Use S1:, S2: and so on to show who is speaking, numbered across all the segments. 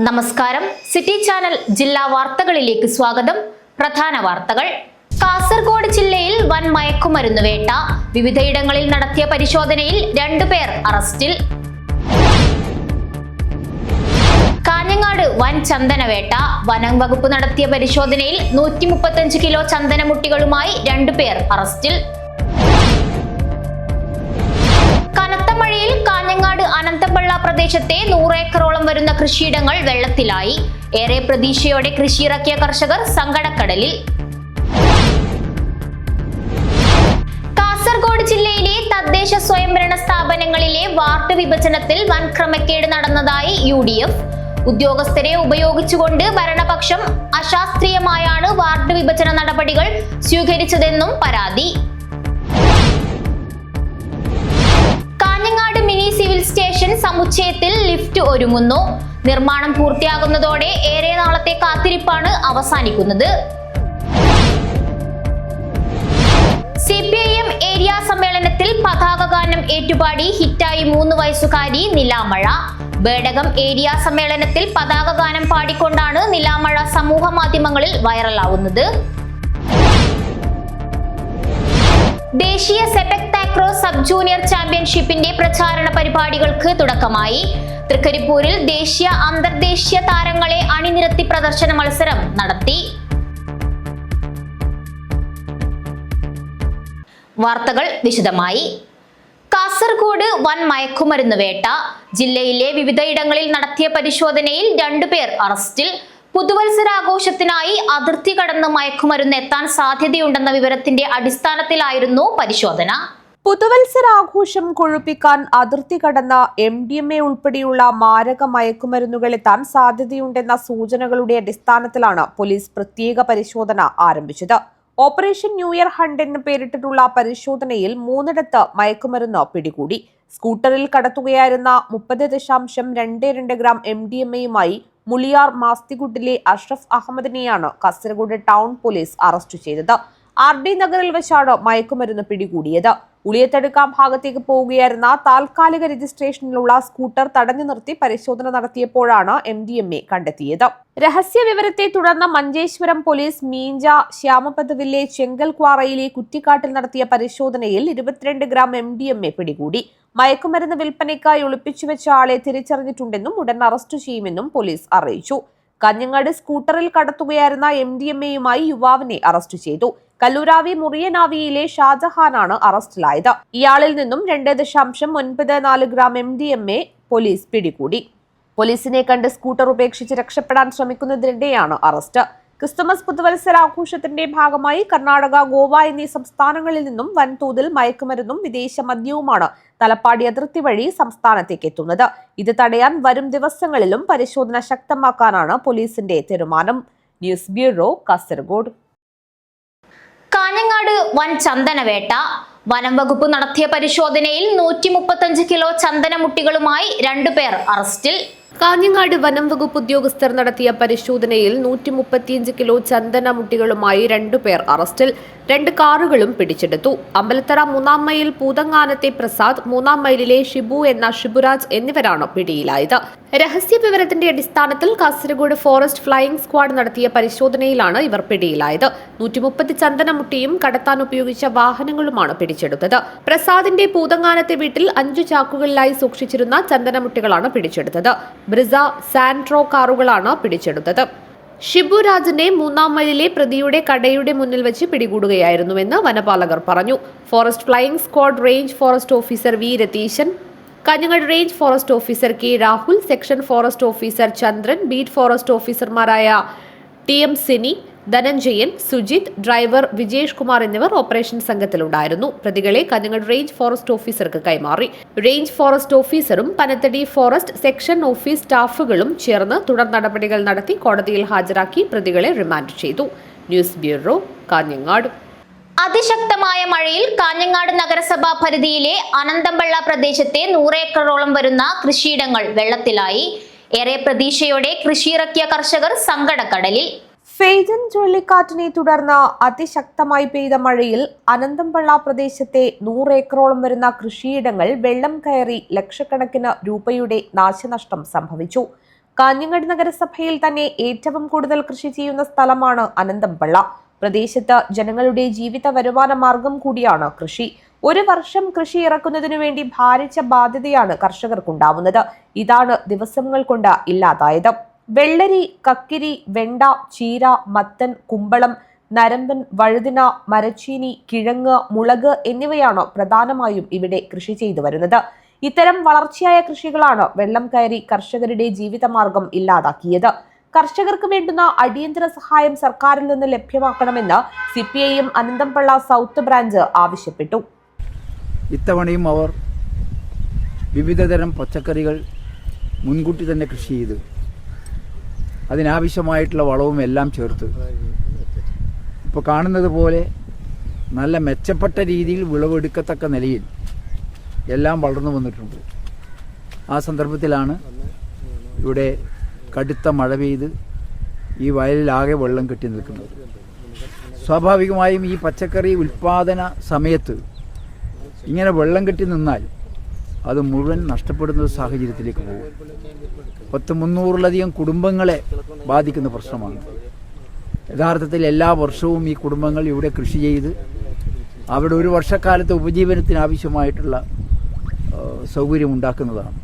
S1: നമസ്കാരം. City channel ജില്ലാ വാർത്തകളിലേക്ക് സ്വാഗതം. പ്രധാന വാർത്തകൾ. കാസർഗോഡ് ജില്ലയിൽ വൻ മയക്കുമരുന്ന് വേട്ട. വിവിധയിടങ്ങളിൽ നടത്തിയ പരിശോധനയിൽ 2 പേർ അറസ്റ്റിൽ. കാഞ്ഞങ്ങാട് വൻ ചന്ദനവേട്ട. വനം വകുപ്പ് നടത്തിയ പരിശോധനയിൽ 135 കിലോ ചന്ദനമുട്ടികളുമായി 2 പേർ അറസ്റ്റിൽ. കനത്ത മഴയിൽ കാഞ്ഞങ്ങാട് അനന്തപള്ള പ്രദേശത്തെ 100 ഏക്കറോളം വരുന്ന കൃഷിയിടങ്ങൾ വെള്ളത്തിലായി. ഏറെ പ്രതീക്ഷയോടെ കൃഷിയിറക്കിയ കർഷകർ സങ്കടക്കടലിൽ. കാസർഗോഡ് ജില്ലയിലെ തദ്ദേശ സ്വയംഭരണ സ്ഥാപനങ്ങളിലെ വാർഡ് വിഭജനത്തിൽ വൻ ക്രമക്കേട് നടന്നതായി UDF. ഉദ്യോഗസ്ഥരെ ഉപയോഗിച്ചുകൊണ്ട് ഭരണപക്ഷം അശാസ്ത്രീയമായാണ് വാർഡ് വിഭജന നടപടികൾ സ്വീകരിച്ചതെന്നും പരാതി. കാഞ്ഞങ്ങാട് മിനി സിവിൽ സ്റ്റേഷൻ സമുച്ചയത്തിൽ ലിഫ്റ്റ് ഒരുങ്ങുന്നു. നിർമ്മാണം പൂർത്തിയാകുന്നതോടെ ഏറെ നാളത്തെ കാത്തിരിപ്പാണ് അവസാനിക്കുന്നത്. CPIM ഏരിയ സമ്മേളനത്തിൽ പതാക ഗാനം ഏറ്റുപാടി ഹിറ്റായി 3 വയസ്സുകാരി നിലാമഴ. ബേഡകം ഏരിയ സമ്മേളനത്തിൽ പതാക ഗാനം പാടിക്കൊണ്ടാണ് നിലാമഴ സമൂഹ മാധ്യമങ്ങളിൽ വൈറലാവുന്നത്. ദേശീയ സെപക് താക്രോ സബ് ജൂനിയർ ചാമ്പ്യൻഷിപ്പിന്റെ പ്രചാരണ പരിപാടികൾക്ക് തുടക്കമായി. തൃക്കരിപ്പൂരിൽ ദേശീയ അന്തർദേശീയ താരങ്ങളെ അണിനിരത്തി പ്രദർശന മത്സരം നടത്തി. വാർത്തകൾ വിശദമായി. കാസർഗോഡ് വൻ മയക്കുമരുന്ന് വേട്ട. ജില്ലയിലെ വിവിധയിടങ്ങളിൽ നടത്തിയ പരിശോധനയിൽ 2 പേർ അറസ്റ്റിൽ. പുതുവത്സരാഘോഷത്തിനായി അതിർത്തി കടന്ന് മയക്കുമരുന്ന് എത്താൻ സാധ്യതയുണ്ടെന്ന വിവരത്തിന്റെ അടിസ്ഥാനത്തിലായിരുന്നു പരിശോധന.
S2: പുതുവത്സരാഘോഷം കൊഴുപ്പിക്കാൻ അതിർത്തി കടന്ന MDMA ഉൾപ്പെടെയുള്ള മാരക മയക്കുമരുന്നുകൾ എത്താൻ സാധ്യതയുണ്ടെന്ന സൂചനകളുടെ അടിസ്ഥാനത്തിലാണ് പോലീസ് പ്രത്യേക പരിശോധന ആരംഭിച്ചത്. ഓപ്പറേഷൻ ന്യൂ ഇയർ ഹണ്ട് എന്ന് പേരിട്ടിട്ടുള്ള പരിശോധനയിൽ 3 മയക്കുമരുന്ന് പിടികൂടി. സ്കൂട്ടറിൽ കടത്തുകയായിരുന്ന 30.22 ഗ്രാം MDMAയുമായി മുളിയാർ മാസ്തികുട്ടിലെ അഷ്റഫ് അഹമ്മദിനെയാണ് കാസർഗോഡ് ടൗൺ പോലീസ് അറസ്റ്റ് ചെയ്തത്. RD നഗറിൽ വെച്ചാണ് മയക്കുമരുന്ന് പിടികൂടിയത്. ഉളിയത്തടുക്കം ഭാഗത്തേക്ക് പോവുകയായിരുന്ന താൽക്കാലിക രജിസ്ട്രേഷനിലുള്ള സ്കൂട്ടർ തടഞ്ഞു നിർത്തി പരിശോധന നടത്തിയപ്പോഴാണ് MDMA കണ്ടെത്തിയത്. രഹസ്യ വിവരത്തെ തുടർന്ന് മഞ്ചേശ്വരം പോലീസ് മീഞ്ച ശ്യാമപദവിലെ ചെങ്കൽക്വാറയിലെ കുറ്റിക്കാട്ടിൽ നടത്തിയ പരിശോധനയിൽ 22 ഗ്രാം MDMA പിടികൂടി. മയക്കുമരുന്ന് വിൽപ്പനയ്ക്കായി ഒളിപ്പിച്ചുവെച്ച ആളെ തിരിച്ചറിഞ്ഞിട്ടുണ്ടെന്നും ഉടൻ അറസ്റ്റ് ചെയ്യുമെന്നും പോലീസ് അറിയിച്ചു. കാഞ്ഞങ്ങാട് സ്കൂട്ടറിൽ കടത്തുകയായിരുന്ന MDMAയുമായി യുവാവിനെ അറസ്റ്റ് ചെയ്തു. കല്ലൂരാവി മുറിയനാവിയിലെ ഷാജഹാനാണ് അറസ്റ്റിലായത്. ഇയാളിൽ നിന്നും 2.94 ഗ്രാം MDMA പോലീസ് പിടികൂടി. പോലീസിനെ കണ്ട് സ്കൂട്ടർ ഉപേക്ഷിച്ച് രക്ഷപ്പെടാൻ ശ്രമിക്കുന്നതിനിടെയാണ് അറസ്റ്റ്. ക്രിസ്തുമസ് പുതുവത്സരാഘോഷത്തിന്റെ ഭാഗമായി കർണാടക, ഗോവ എന്നീ സംസ്ഥാനങ്ങളിൽ നിന്നും വൻതോതിൽ മയക്കുമരുന്നും വിദേശ മദ്യവുമാണ് തലപ്പാടി അതിർത്തി വഴി സംസ്ഥാനത്തേക്ക് എത്തുന്നത്. ഇത് തടയാൻ വരും ദിവസങ്ങളിലും പരിശോധന ശക്തമാക്കാനാണ് പോലീസിന്റെ തീരുമാനം. News bureau, Kasaragod.
S1: കാഞ്ഞങ്ങാട് വൻ ചന്ദനവേട്ട. വനം വകുപ്പ് നടത്തിയ പരിശോധനയിൽ 135 കിലോ ചന്ദനമുട്ടികളുമായി 2 പേർ അറസ്റ്റിൽ.
S2: കാഞ്ഞങ്ങാട് വനം വകുപ്പ് ഉദ്യോഗസ്ഥർ നടത്തിയ പരിശോധനയിൽ 135 കിലോ ചന്ദനമുട്ടികളുമായി 2 പേർ അറസ്റ്റിൽ. 2 കാറുകളും പിടിച്ചെടുത്തു. അമ്പലത്തറ 3-ാം മൈൽ പൂതങ്ങാനത്തെ പ്രസാദ്, 3-ാം മൈലിലെ ഷിബു എന്ന ഷിബുരാജ് എന്നിവരാണ് പിടിയിലായത്. രഹസ്യ വിവരത്തിന്റെ അടിസ്ഥാനത്തിൽ കാസർഗോഡ് ഫോറസ്റ്റ് ഫ്ലൈയിംഗ് സ്ക്വാഡ് നടത്തിയ പരിശോധനയിലാണ് ഇവർ പിടിയിലായത്. 130 ചന്ദനമുട്ടിയും കടത്താൻ ഉപയോഗിച്ച വാഹനങ്ങളുമാണ് പിടിച്ചെടുത്തത്. പ്രസാദിന്റെ പൂതങ്ങാനത്തെ വീട്ടിൽ 5 ചാക്കുകളിലായി സൂക്ഷിച്ചിരുന്ന ചന്ദനമുട്ടികളാണ് പിടിച്ചെടുത്തത്. ബ്രിസ, സാൻട്രോ കാറുകളാണ് പിടിച്ചെടുത്തത്. ഷിബുരാജിനെ 3-ാം മൈലിലെ പ്രതിയുടെ കടയുടെ മുന്നിൽ വെച്ച് പിടികൂടുകയായിരുന്നുവെന്ന് വനപാലകർ പറഞ്ഞു. Forest flying squad range forest officer V Ratheesan, Kanhangad range forest officer K Rahul, section forest officer Chandran, beat forest ഓഫീസർമാരായ TM സിനി, ധനഞ്ജയൻ, സുജിത്, ഡ്രൈവർ വിജേഷ് കുമാർ എന്നിവർ ഓപ്പറേഷൻ സംഘത്തിലുണ്ടായിരുന്നു. പ്രതികളെ കാഞ്ഞങ്ങാട് റേഞ്ച് ഫോറസ്റ്റ് ഓഫീസർക്ക് കൈമാറി. റേഞ്ച് ഫോറസ്റ്റ് ഓഫീസറും പനത്തടി ഫോറസ്റ്റ് സെക്ഷൻ ഓഫീസ് സ്റ്റാഫുകളും ചേർന്ന് തുടർ നടപടികൾ നടത്തി കോടതിയിൽ ഹാജരാക്കി പ്രതികളെ റിമാൻഡ് ചെയ്തു. News bureau, Kanhangad.
S1: അതിശക്തമായ മഴയിൽ കാഞ്ഞങ്ങാട് നഗരസഭാ പരിധിയിലെ അനന്തപള്ള പ്രദേശത്തെ 100 ഏക്കറോളം വരുന്ന കൃഷിയിടങ്ങൾ വെള്ളത്തിലായി. ഏറെ പ്രതീക്ഷയോടെ കൃഷിയിറക്കിയ കർഷകർ സങ്കടക്കടലിൽ.
S2: ഫെയ്ജൻ ചുഴലിക്കാറ്റിനെ തുടർന്ന് അതിശക്തമായി പെയ്ത മഴയിൽ അനന്തപള്ള പ്രദേശത്തെ 100 ഏക്കറോളം വരുന്ന കൃഷിയിടങ്ങൾ വെള്ളം കയറി ലക്ഷക്കണക്കിന് രൂപയുടെ നാശനഷ്ടം സംഭവിച്ചു. കാഞ്ഞങ്ങാട് നഗരസഭയിൽ തന്നെ ഏറ്റവും കൂടുതൽ കൃഷി ചെയ്യുന്ന സ്ഥലമാണ് അനന്തംപള്ള. പ്രദേശത്ത് ജനങ്ങളുടെ ജീവിത വരുമാന മാർഗം കൂടിയാണ് കൃഷി. ഒരു വർഷം കൃഷി ഇറക്കുന്നതിനു വേണ്ടി ഭാരിച്ച ബാധ്യതയാണ് കർഷകർക്കുണ്ടാവുന്നത്. ഇതാണ് ദിവസങ്ങൾ കൊണ്ട് ഇല്ലാതായത്. വെള്ളരി, കക്കിരി, വെണ്ട, ചീര, മത്തൻ, കുമ്പളം, നരമ്പൻ, വഴുതിന, മരച്ചീനി, കിഴങ്ങ്, മുളക് എന്നിവയാണ് പ്രധാനമായും ഇവിടെ കൃഷി ചെയ്തു വരുന്നത്. ഇത്തരം വളർച്ചയായ കൃഷികളാണ് വെള്ളം കയറി കർഷകരുടെ ജീവിതമാർഗം ഇല്ലാതാക്കിയത്. കർഷകർക്ക് വേണ്ടുന്ന അടിയന്തര സഹായം സർക്കാരിൽ നിന്ന് ലഭ്യമാക്കണമെന്ന് CPIM അനന്തംപള്ള സൗത്ത് ബ്രാഞ്ച് ആവശ്യപ്പെട്ടു.
S3: ഇത്തവണയും അവർ വിവിധതരം പച്ചക്കറികൾ മുൻകൂട്ടി തന്നെ കൃഷി ചെയ്ത് അതിനാവശ്യമായിട്ടുള്ള വളവും എല്ലാം ചേർത്ത് ഇപ്പോൾ കാണുന്നത് പോലെ നല്ല മെച്ചപ്പെട്ട രീതിയിൽ വിളവെടുക്കത്തക്ക നിലയിൽ എല്ലാം വളർന്നു വന്നിട്ടുണ്ട്. ആ സന്ദർഭത്തിലാണ് ഇവിടെ കടുത്ത മഴ പെയ്ത് ഈ വയലിലാകെ വെള്ളം കെട്ടി നിൽക്കുന്നത്. സ്വാഭാവികമായും ഈ പച്ചക്കറി ഉൽപ്പാദന സമയത്ത് ഇങ്ങനെ വെള്ളം കെട്ടി നിന്നാൽ അത് മുഴുവൻ നഷ്ടപ്പെടുന്ന ഒരു സാഹചര്യത്തിലേക്ക് പോകും. 300-ലധികം കുടുംബങ്ങളെ ബാധിക്കുന്ന പ്രശ്നമാണ്. യഥാർത്ഥത്തിൽ എല്ലാ വർഷവും ഈ കുടുംബങ്ങൾ ഇവിടെ കൃഷി ചെയ്ത് അവിടെ ഒരു വർഷക്കാലത്തെ ഉപജീവനത്തിന് ആവശ്യമായിട്ടുള്ള സൗകര്യം ഉണ്ടാക്കുന്നതാണ്.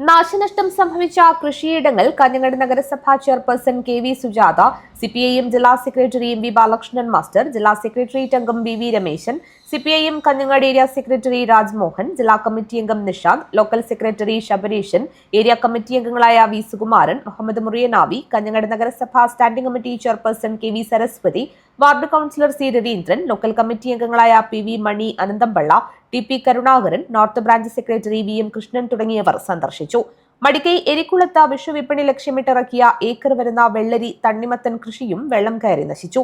S2: നാശനഷ്ടം സംഭവിച്ച കൃഷിയിടങ്ങൾ കാഞ്ഞങ്ങാട് നഗരസഭാ ചെയർപേഴ്സൺ KV സുജാത, CPIM ജില്ലാ സെക്രട്ടറി MV ബാലകൃഷ്ണൻ മാസ്റ്റർ, ജില്ലാ സെക്രട്ടേറിയറ്റ് അംഗം BV Ramesan, CPIM Kanhangad area secretary Rajmohan, ജില്ലാ കമ്മിറ്റി അംഗം Nishanth, local secretary Sabareesan, area committee അംഗങ്ങളായ V സുകുമാരൻ, മുഹമ്മദ് മുറിയനാവി, കാഞ്ഞങ്ങാട് നഗരസഭാ standing committee chairperson KV Saraswathi, ward councillor C Raveendran, local committee അംഗങ്ങളായ PV Mani, Ananthampalla, TP Karunakaran, north branch secretary VM Krishnan തുടങ്ങിയവർ സന്ദർശിച്ചു. മടിക്കൈ എരിക്കുളത്ത് വിഷുവിപണി ലക്ഷ്യമിട്ടിറക്കിയ ഏക്കർ വരുന്ന വെള്ളരി, തണ്ണിമത്തൻ കൃഷിയും വെള്ളം കയറി നശിച്ചു.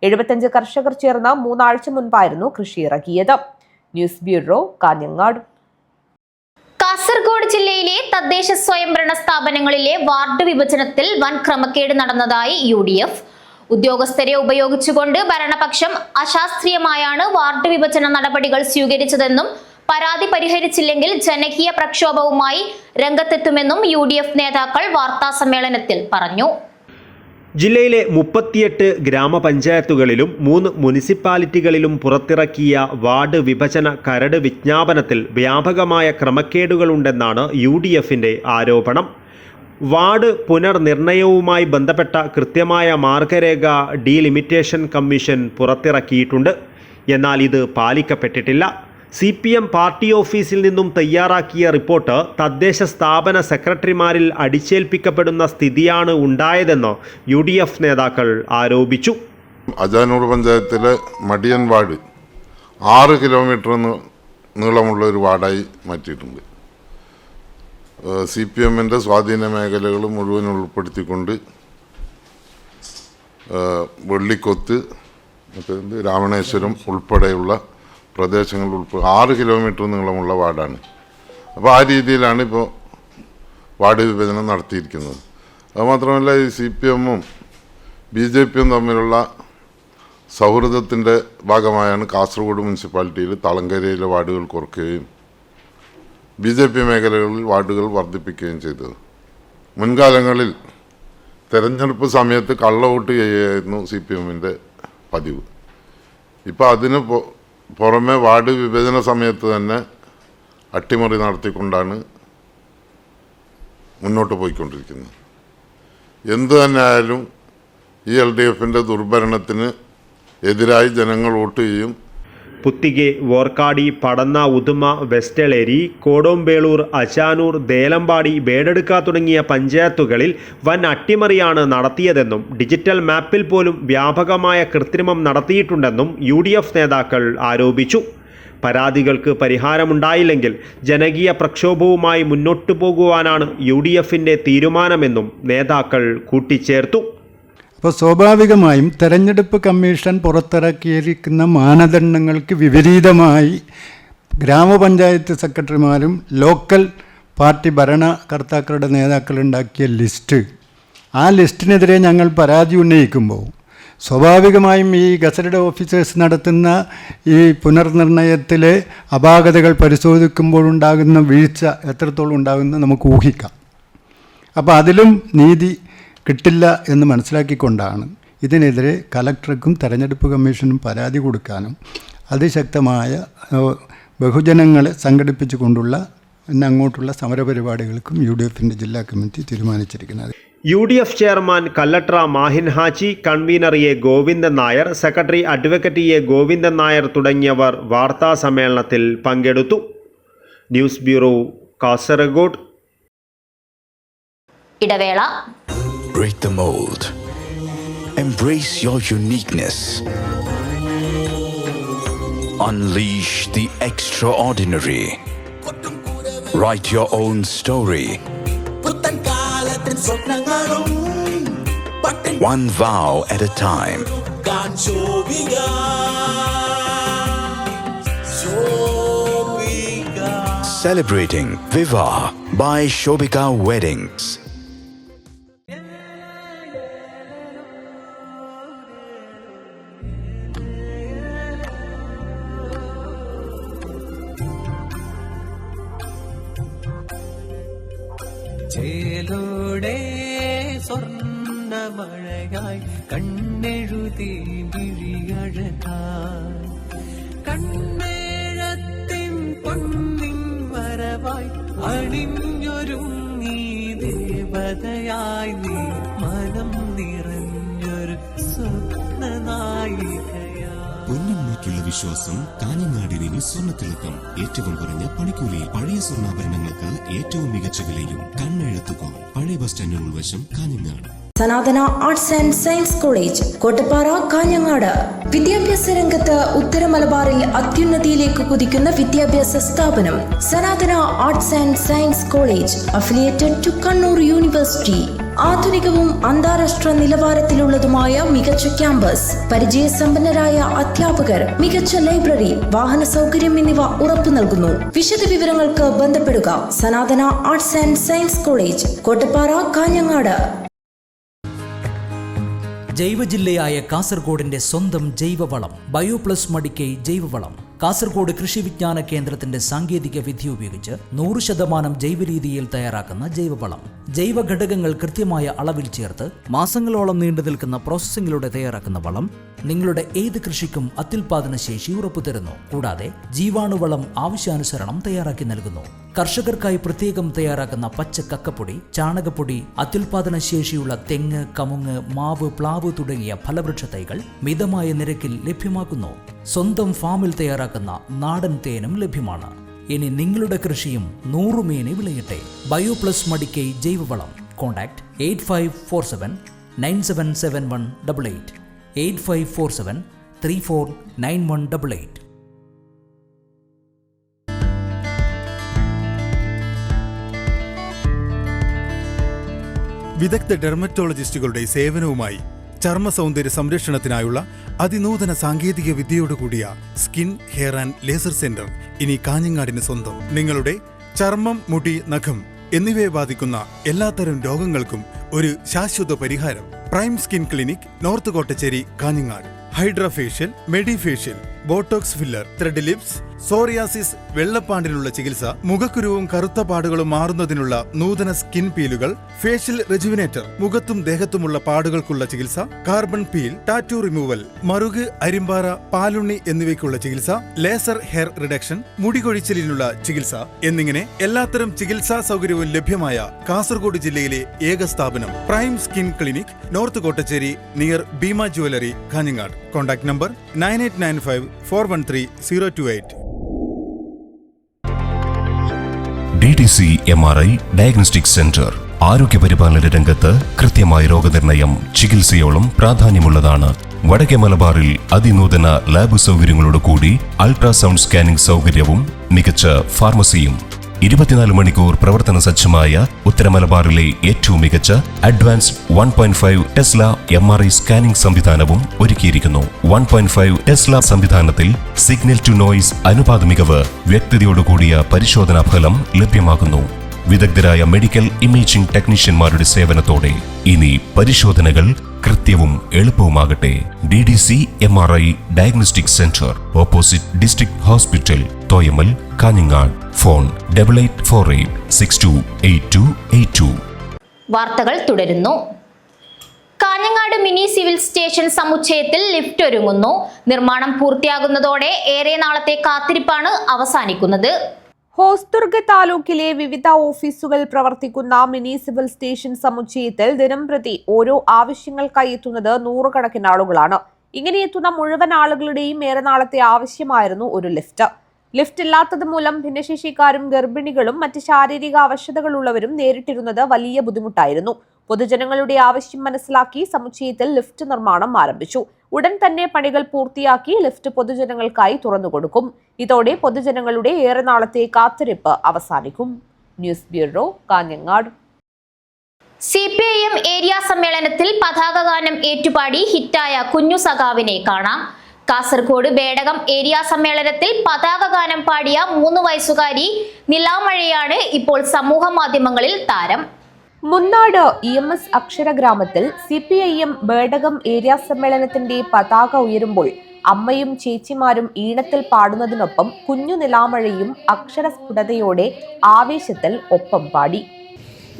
S2: 75 കർഷകർ ചേർന്ന് 3 ആഴ്ച മുൻപായിരുന്നു കൃഷി ഇറക്കിയത്. News bureau, Kanhangad.
S1: കാസർഗോഡ് ജില്ലയിലെ തദ്ദേശ സ്വയംഭരണ സ്ഥാപനങ്ങളിലെ വാർഡ് വിഭജനത്തിൽ വൻ ക്രമക്കേട് നടന്നതായി UDF. ഉദ്യോഗസ്ഥരെ ഉപയോഗിച്ചുകൊണ്ട് ഭരണപക്ഷം അശാസ്ത്രീയമായാണ് വാർഡ് വിഭജന നടപടികൾ സ്വീകരിച്ചതെന്നും പരാതി പരിഹരിച്ചില്ലെങ്കിൽ ജനകീയ പ്രക്ഷോഭവുമായി രംഗത്തെത്തുമെന്നും UDF നേതാക്കൾ വാർത്താസമ്മേളനത്തിൽ പറഞ്ഞു.
S4: ജില്ലയിലെ 38 ഗ്രാമപഞ്ചായത്തുകളിലും 3 മുനിസിപ്പാലിറ്റികളിലും പുറത്തിറക്കിയ വാർഡ് വിഭജന കരട് വിജ്ഞാപനത്തിൽ വ്യാപകമായ ക്രമക്കേടുകളുണ്ടെന്നാണ് UDFിന്റെ ആരോപണം. വാർഡ് പുനർനിർണയവുമായി ബന്ധപ്പെട്ട കൃത്യമായ മാർഗരേഖ ഡീലിമിറ്റേഷൻ കമ്മീഷൻ പുറത്തിറക്കിയിട്ടുണ്ട്. എന്നാൽ ഇത് പാലിക്കപ്പെട്ടിട്ടില്ല. CPM പാർട്ടി ഓഫീസിൽ നിന്നും തയ്യാറാക്കിയ റിപ്പോർട്ട് തദ്ദേശ സ്ഥാപന സെക്രട്ടറിമാരിൽ അടിച്ചേൽപ്പിക്കപ്പെടുന്ന സ്ഥിതിയാണ് ഉണ്ടായതെന്ന് UDF നേതാക്കൾ ആരോപിച്ചു.
S5: അജാനൂർ പഞ്ചായത്തിലെ മടിയൻ വാർഡ് 6 കിലോമീറ്റർ നീളമുള്ള ഒരു വാർഡായി മാറ്റിയിട്ടുണ്ട്. CPMൻ്റെ സ്വാധീന മേഖലകൾ മുഴുവൻ ഉൾപ്പെടുത്തിക്കൊണ്ട് വെള്ളിക്കൊത്ത്, രാമണേശ്വരം ഉൾപ്പെടെയുള്ള പ്രദേശങ്ങൾ 6 കിലോമീറ്റർ നീളമുള്ള വാർഡാണ്. അപ്പോൾ ആ രീതിയിലാണ് ഇപ്പോൾ വാർഡ് വിഭജനം നടത്തിയിരിക്കുന്നത്. അതുമാത്രമല്ല, ഈ CPMഉം BJPയും തമ്മിലുള്ള സൗഹൃദത്തിൻ്റെ ഭാഗമായാണ് കാസർഗോഡ് മുനിസിപ്പാലിറ്റിയിൽ തളങ്കരയിലെ വാർഡുകൾ കുറയ്ക്കുകയും BJP മേഖലകളിൽ വാർഡുകൾ വർദ്ധിപ്പിക്കുകയും ചെയ്തത്. മുൻകാലങ്ങളിൽ തെരഞ്ഞെടുപ്പ് സമയത്ത് കള്ളവോട്ട് ചെയ്യുകയായിരുന്നു CPMൻ്റെ പതിവ്. ഇപ്പോൾ അതിന് പുറമെ വാർഡ് വിഭജന സമയത്ത് തന്നെ അട്ടിമറി നടത്തിക്കൊണ്ടാണ് മുന്നോട്ട് പോയിക്കൊണ്ടിരിക്കുന്നത്. എന്തു തന്നെ ആയാലും ഈ LDFൻ്റെ ദുർഭരണത്തിന് എതിരായി ജനങ്ങൾ വോട്ട് ചെയ്യും.
S4: പുത്തികെ, വോർക്കാടി, പടന്ന, ഉദുമ, വെസ്റ്റളേരി, കോടോംബേളൂർ, അച്ചാനൂർ, ദേലമ്പാടി, ബേഡെടുക്ക തുടങ്ങിയ പഞ്ചായത്തുകളിൽ വൻ അട്ടിമറിയാണ് നടത്തിയതെന്നും ഡിജിറ്റൽ മാപ്പിൽ പോലും വ്യാപകമായ കൃത്രിമം നടത്തിയിട്ടുണ്ടെന്നും UDF നേതാക്കൾ ആരോപിച്ചു. പരാതികൾക്ക് പരിഹാരമുണ്ടായില്ലെങ്കിൽ ജനകീയ പ്രക്ഷോഭവുമായി മുന്നോട്ടു പോകുവാനാണ് UDFിൻ്റെ തീരുമാനമെന്നും നേതാക്കൾ കൂട്ടിച്ചേർത്തു.
S6: അപ്പോൾ സ്വാഭാവികമായും തെരഞ്ഞെടുപ്പ് കമ്മീഷൻ പുറത്തിറക്കിയിരിക്കുന്ന മാനദണ്ഡങ്ങൾക്ക് വിപരീതമായി ഗ്രാമപഞ്ചായത്ത് സെക്രട്ടറിമാരും ലോക്കൽ പാർട്ടി ഭരണകർത്താക്കളുടെ നേതാക്കളുണ്ടാക്കിയ ലിസ്റ്റ്, ആ ലിസ്റ്റിനെതിരെ ഞങ്ങൾ പരാതി ഉന്നയിക്കുമ്പോൾ സ്വാഭാവികമായും ഈ ഗസറ്റഡ് ഓഫീസേഴ്സ് നടത്തുന്ന ഈ പുനർനിർണയത്തിലെ അപാകതകൾ പരിശോധിക്കുമ്പോഴുണ്ടാകുന്ന വീഴ്ച എത്രത്തോളം ഉണ്ടാകുമെന്ന് നമുക്ക് ഊഹിക്കാം. അപ്പോൾ അതിലും നീതി കിട്ടില്ല എന്ന് മനസ്സിലാക്കിക്കൊണ്ടാണ് ഇതിനെതിരെ കലക്ടർക്കും തെരഞ്ഞെടുപ്പ് കമ്മീഷനും പരാതി കൊടുക്കാനും അതിശക്തമായ ബഹുജനങ്ങളെ സംഘടിപ്പിച്ചു കൊണ്ടുള്ള അങ്ങോട്ടുള്ള സമരപരിപാടികൾക്കും UDFിൻ്റെ ജില്ലാ കമ്മിറ്റി തീരുമാനിച്ചിരിക്കുന്നത്.
S4: UDF chairman Kallatra Mahin Haji, convener A Govindan Nair, secretary advocate A Govindan Nair തുടങ്ങിയവർ വാർത്താ സമ്മേളനത്തിൽ പങ്കെടുത്തു. News bureau, Kasaragod.
S1: ഇടവേള.
S7: Break the mold. Embrace your uniqueness. Unleash the extraordinary. Write your own story. One vow at a time. Celebrating Vivah by Shobika Weddings.
S8: ചേലോടെ സ്വർണ്ണമഴയായി കണ്ണെഴുതി വിഴിയഴകായി കണ്ണേഴത്തിൻ പൊന്നിൻ വരവായി അണിഞ്ഞൊരുങ്ങി ദേവതയായി നീ മനം നിറഞ്ഞൊരു സ്വപ്നനായികയാ.
S9: പൊന്നിന്മേറ്റുള്ള വിശ്വാസം കാഞ്ഞങ്ങാടിന് സ്വർണ്ണത്തിളക്കം. ഏറ്റവും കുറഞ്ഞ പണിക്കൂലിയിൽ പഴയ സ്വർണ്ണാഭരണങ്ങൾക്ക് ഏറ്റവും മികച്ച വിലയും കണ്ണെഴുത്തുകോൺ. പഴയ ബസ് സ്റ്റാൻഡിന് ഉൾവശം, Kanhangad.
S10: Sanathana arts and science college, Kottappara, Kanhangad. വിദ്യാഭ്യാസ രംഗത്ത് ഉത്തര മലബാറിൽ അത്യുന്നതിയിലേക്ക് കുതിക്കുന്ന വിദ്യാഭ്യാസ സ്ഥാപനം Sanathana arts and science college, affiliated to Kannur university. ആധുനികവും അന്താരാഷ്ട്ര നിലവാരത്തിലുള്ളതുമായ മികച്ച ക്യാമ്പസ്, പരിചയസമ്പന്നരായ അധ്യാപകർ, മികച്ച ലൈബ്രറി, വാഹന സൗകര്യം എന്നിവ ഉറപ്പു നൽകുന്നു. വിശദ വിവരങ്ങൾക്ക് ബന്ധപ്പെടുക. Sanathana arts and science college, Kottappara, Kanhangad.
S11: ജൈവജില്ലയായ കാസർഗോഡിന്റെ സ്വന്തം ജൈവവളം ബയോപ്ലസ് മടിക്കൈ ജൈവവളം. കാസർഗോഡ് കൃഷി വിജ്ഞാന കേന്ദ്രത്തിന്റെ സാങ്കേതിക വിദ്യ ഉപയോഗിച്ച് 100% ജൈവരീതിയിൽ തയ്യാറാക്കുന്ന ജൈവവളം. ജൈവ ഘടകങ്ങൾ കൃത്യമായ അളവിൽ ചേർത്ത് മാസങ്ങളോളം നീണ്ടു നിൽക്കുന്ന പ്രോസസ്സിംഗിലൂടെ തയ്യാറാക്കുന്ന വളം നിങ്ങളുടെ ഏത് കൃഷിക്കും അത്യുൽപാദന ശേഷി ഉറപ്പുതരുന്നു. കൂടാതെ ജീവാണുവളം ആവശ്യാനുസരണം തയ്യാറാക്കി നൽകുന്നു. കർഷകർക്കായി പ്രത്യേകം തയ്യാറാക്കുന്ന പച്ച കക്കപ്പൊടി, ചാണകപ്പൊടി, അത്യുൽപാദന ശേഷിയുള്ള തെങ്ങ്, കമുങ്ങ്, മാവ്, പ്ലാവ് തുടങ്ങിയ ഫലവൃക്ഷ തൈകൾ മിതമായ നിരക്കിൽ ലഭ്യമാക്കുന്നു. സ്വന്തം ഫാമിൽ തയ്യാറാക്കുന്ന നാടൻ തേനും ലഭ്യമാണ്. ഇനി നിങ്ങളുടെ കൃഷിയും 100 മേനി വിളയട്ടെ. ബയോപ്ലസ് മടിക്കൈ ജൈവവളം. കോൺടാക്ട് 8547 977188 8547 349188.
S12: വിദഗ്ധ ഡെർമറ്റോളജിസ്റ്റുകളുടെ സേവനവുമായി ചർമ്മ സൗന്ദര്യ സംരക്ഷണത്തിനായുള്ള അതിനൂതന സാങ്കേതിക വിദ്യയോടുകൂടിയ skin, hair and laser centre ഇനി കാഞ്ഞങ്ങാടിന് സ്വന്തം. നിങ്ങളുടെ ചർമ്മം, മുടി, നഖം എന്നിവയെ ബാധിക്കുന്ന എല്ലാത്തരം രോഗങ്ങൾക്കും ഒരു ശാശ്വത പരിഹാരം. Prime skin clinic, north Kottachery, Kanhangad. Hydra facial, medi facial, botox filler, thread lips, psoriasis, വെള്ളപ്പാണ്ടിനുള്ള ചികിത്സ, മുഖക്കുരുവും കറുത്ത പാടുകളും മാറുന്നതിനുള്ള നൂതന സ്കിൻ പീലുകൾ, ഫേഷ്യൽ റെജുവിനേറ്റർ, മുഖത്തും ദേഹത്തുമുള്ള പാടുകൾക്കുള്ള ചികിത്സ, കാർബൺ പീൽ, ടാറ്റു റിമൂവൽ, മറുക്, അരിമ്പാറ, പാലുണ്ണി എന്നിവയ്ക്കുള്ള ചികിത്സ, ലേസർ ഹെയർ റിഡക്ഷൻ, മുടികൊഴിച്ചിലിനുള്ള ചികിത്സ എന്നിങ്ങനെ എല്ലാത്തരം ചികിത്സാ സൗകര്യവും ലഭ്യമായ കാസർഗോഡ് ജില്ലയിലെ ഏക സ്ഥാപനം prime skin clinic, north Kottachery, near Bhima jewellery, Kanhangad. Contact number 9895413028.
S9: DDC MRI diagnostic centre. ആരോഗ്യപരിപാലന രംഗത്ത് കൃത്യമായ രോഗനിർണയം ചികിത്സയോളം പ്രാധാന്യമുള്ളതാണ്. വടക്കേ മലബാറിൽ അതിനൂതന ലാബ് സൗകര്യങ്ങളോട് കൂടി അൾട്രാസൗണ്ട് സ്കാനിംഗ് സൗകര്യവും മികച്ച ഫാർമസിയും 24 മണിക്കൂർ പ്രവർത്തന സജ്ജമായ ഉത്തര മലബാറിലെ ഏറ്റവും മികച്ച അഡ്വാൻസ്ഡ് 1.5 ടെസ്ല MRI സ്കാനിംഗ് സംവിധാനവും ഒരുക്കിയിരിക്കുന്നു. 1.5 ടെസ്ല സംവിധാനത്തിൽ സിഗ്നൽ ടു നോയിസ് അനുപാത മികവ്, വ്യക്തതയോടുകൂടിയ പരിശോധനാ ഫലം ലഭ്യമാകുന്നു. വിദഗ്ധരായ മെഡിക്കൽ ഇമേജിംഗ് ടെക്നീഷ്യന്മാരുടെ സേവനത്തോടെ ഇനി പരിശോധനകൾ കൃത്യവും എളുപ്പവുമാകട്ടെ. DDC MRI diagnostic centre, opposite district hospital, Thoyamal, Kanhangad. Phone 8848628282.
S1: വാർത്തകൾ തുടരുന്നു. കാഞ്ഞങ്ങാട് മിനി സിവിൽ സ്റ്റേഷൻ സമുച്ചയത്തിൽ ലിഫ്റ്റ് ഒരുങ്ങുന്നു. നിർമ്മാണം പൂർത്തിയാകുന്നതോടെ ഏറെ നാളത്തെ കാത്തിരിപ്പാണ് അവസാനിക്കുന്നത്.
S2: ഹോസ്ദുർഗ് താലൂക്കിലെ വിവിധ ഓഫീസുകൾ പ്രവർത്തിക്കുന്ന മിനി സിവിൽ സ്റ്റേഷൻ സമുച്ചയത്തിൽ ദിനംപ്രതി ഓരോ ആവശ്യങ്ങൾക്കായി എത്തുന്നത് നൂറുകണക്കിന് ആളുകളാണ്. ഇങ്ങനെ എത്തുന്ന മുഴുവൻ ആളുകളുടെയും ഏറെ നാളത്തെ ആവശ്യമായിരുന്നു ഒരു ലിഫ്റ്റ്. ലിഫ്റ്റ് ഇല്ലാത്തത് മൂലം ഭിന്നശേഷിക്കാരും ഗർഭിണികളും മറ്റ് ശാരീരിക അവശതകളുള്ളവരും നേരിട്ടിരുന്നത് വലിയ ബുദ്ധിമുട്ടായിരുന്നു. പൊതുജനങ്ങളുടെ ആവശ്യം മനസ്സിലാക്കി സമുച്ചയത്തിൽ ലിഫ്റ്റ് നിർമ്മാണം ആരംഭിച്ചു. ഉടൻ തന്നെ പണികൾ പൂർത്തിയാക്കി ലിഫ്റ്റ് പൊതുജനങ്ങൾക്കായി തുറന്നുകൊടുക്കും. ഇതോടെ പൊതുജനങ്ങളുടെ ഏറെ നാളത്തെ കാത്തിരിപ്പ് അവസാനിക്കും. News bureau, Kanhangad.
S1: CPIM area സമ്മേളനത്തിൽ പതാകഗാനം ഏറ്റുപാടി ഹിറ്റായ കുഞ്ഞു സഖാവിനെ കാണാം. കാസർഗോഡ് ബേഡകം ഏരിയ സമ്മേളനത്തിൽ പതാകഗാനം പാടിയ 3 വയസ്സുകാരി നിലാമഴയാണ് ഇപ്പോൾ സമൂഹ മാധ്യമങ്ങളിൽ താരം.
S2: Munnad EMS അക്ഷരഗ്രാമത്തിൽ CPIM Bedakam area സമ്മേളനത്തിന്റെ പതാക ഉയരുമ്പോൾ അമ്മയും ചേച്ചിമാരും ഈണത്തിൽ പാടുന്നതിനൊപ്പം കുഞ്ഞു നിലാമഴയും അക്ഷരസ്ഫുടതയോടെ ആവേശത്തിൽ ഒപ്പം പാടി.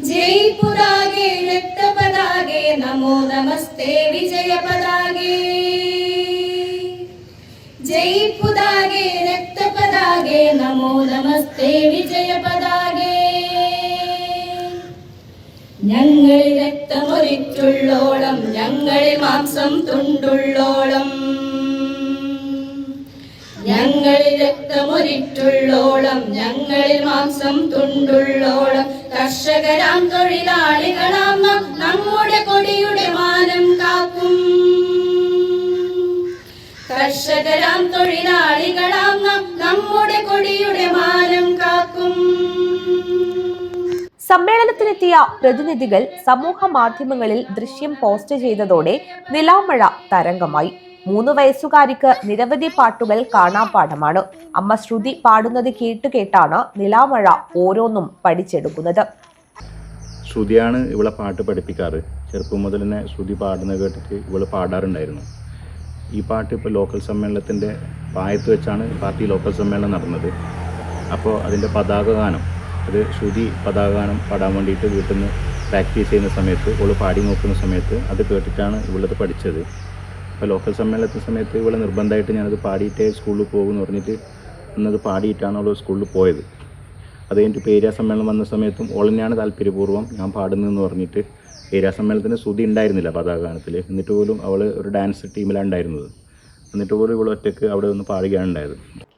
S13: ജയ് പുരാഗേ രക്തപതാഗേ നമോ നമസ്തേ വിജയ പതാഗേ. ജയ് പുരാഗേ രക്തപതാഗേ നമോ നമസ്തേ വിജയ പതാഗേ. ഞങ്ങളിൽ രക്തമൊരിറ്റുള്ളോളം ഞങ്ങളിൽ മാംസം തുണ്ടുള്ളോളം. ഞങ്ങളിൽ രക്തമൊരിറ്റുള്ളോളം ഞങ്ങളിൽ മാംസം തുണ്ടുള്ളോളം. കർഷകരാം തൊഴിലാളികളാം നാം നമ്മുടെ കൊടിയുടെ മാനം കാക്കും. കർഷകരാം തൊഴിലാളികളാം നാം നമ്മുടെ കൊടിയുടെ മാനം കാക്കും.
S2: സമ്മേളനത്തിനെത്തിയ പ്രതിനിധികൾ സമൂഹ മാധ്യമങ്ങളിൽ ദൃശ്യം പോസ്റ്റ് ചെയ്തതോടെ നിലാമഴ തരംഗമായി. 3 വയസ്സുകാരിക്ക് നിരവധി പാട്ടുകൾ കാണാപ്പാഠമാണ്. അമ്മ ശ്രുതി പാടുന്നത് കേട്ടാണ് നിലാമഴ ഓരോന്നും പഠിച്ചെടുക്കുന്നത്.
S14: ശ്രുതിയാണ് ഇവളെ പാട്ട് പഠിപ്പിക്കാറ്. ചെറുപ്പം മുതൽ തന്നെ ശ്രുതി പാടുന്നത് കേട്ടിട്ട് ഇവള് പാടാറുണ്ടായിരുന്നു. ഈ പാട്ട് ഇപ്പോൾ ലോക്കൽ സമ്മേളനത്തിൻ്റെ പായത്ത് വെച്ചാണ് പാർട്ടി ലോക്കൽ സമ്മേളനം നടന്നത്. അപ്പോൾ അതിൻ്റെ പതാകഗാനം, അത് ശ്രുതി പതാകഗാനം പാടാൻ വേണ്ടിയിട്ട് വീട്ടിൽ നിന്ന് പ്രാക്ടീസ് ചെയ്യുന്ന സമയത്ത് ഇവള് പാടി നോക്കുന്ന സമയത്ത് അത് കേട്ടിട്ടാണ് ഇവളത് പഠിച്ചത്. അപ്പോൾ ലോക്കൽ സമ്മേളനത്തിൻ്റെ സമയത്ത് ഇവളെ നിർബന്ധമായിട്ട് ഞാനത് പാടിയിട്ടേ സ്കൂളിൽ പോകുമെന്ന് പറഞ്ഞിട്ട് ഇന്നത് പാടിയിട്ടാണ് അവൾ സ്കൂളിൽ പോയത്. അത് കഴിഞ്ഞിട്ട് ഇപ്പോൾ ഏരിയ സമ്മേളനം വന്ന സമയത്തും ഓളന്നെയാണ് താല്പര്യപൂർവ്വം ഞാൻ പാടുന്നതെന്ന് പറഞ്ഞിട്ട് ഏരിയ സമ്മേളനത്തിന് ശ്രുതി ഉണ്ടായിരുന്നില്ല പതാകഗാനത്തിൽ. എന്നിട്ട് പോലും അവൾ ഒരു ഡാൻസ് ടീമിലാണ് ഉണ്ടായിരുന്നത്. എന്നിട്ട് പോലും ഇവൾ ഒറ്റയ്ക്ക് അവിടെ നിന്ന് പാടുകയാണ് ഉണ്ടായത്.